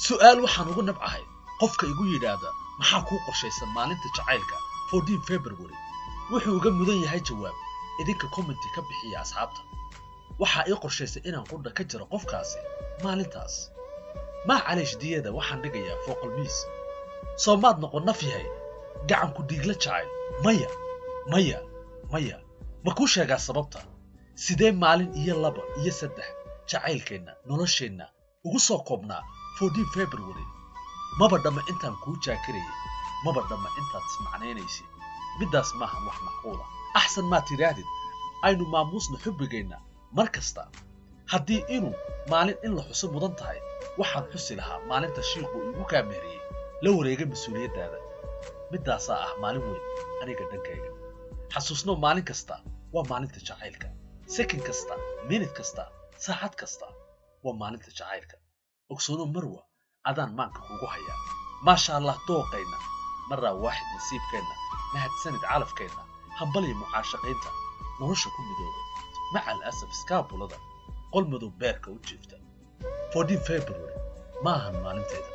su'aal waxaan ugu nabcahay qofka igu yiraahda maxaa ku qorshaysan maalinta jacaylka 14 February wuxuu uga mudan yahay jawaab idinka comment ka bixiya asxaabta waxa ay qorshaysay inaan qudha ka jiro qofkaasi maalintaas ma caleesh diyada waxaan dhigayaa fooqal miis soomaad noqon naf yahay gacan ku dhiigla jacayl maya ma ku sheegaa sababta sidee maalin iyo laba iyo saddex jacaylkeena nolosheena ugu soo koobnaa 14 February maba dhama intaan ku jaakirayay maba dhama intaad ismacnaynaysid midaas maaha wax macquul ah axsan ma tiraadid aynu maamuusna xubbigeena markasta haddii inuu maalin in la xuso mudan tahay waxaan xusi lahaa maalinta shiiqu igu kaameeriyay la wareegay mas'uuliyadaada midaas ah maalin weyn aniga dhankayga xasuusno maalin kasta waa maalinta jacaylka second kasta minute kasta saacad kasta waa maalinta jacaylka ogsoono marwa adaan maanka kugu haya ma sha Allah tooqayna marra waaxid nasiibkeena mahadsanid calafkeena hambaliyo mucaashaqeynta nolosha ku midooba maca al-asaf iskaabulada qol madow beerka u jiifta 14 February maahan maalinteeda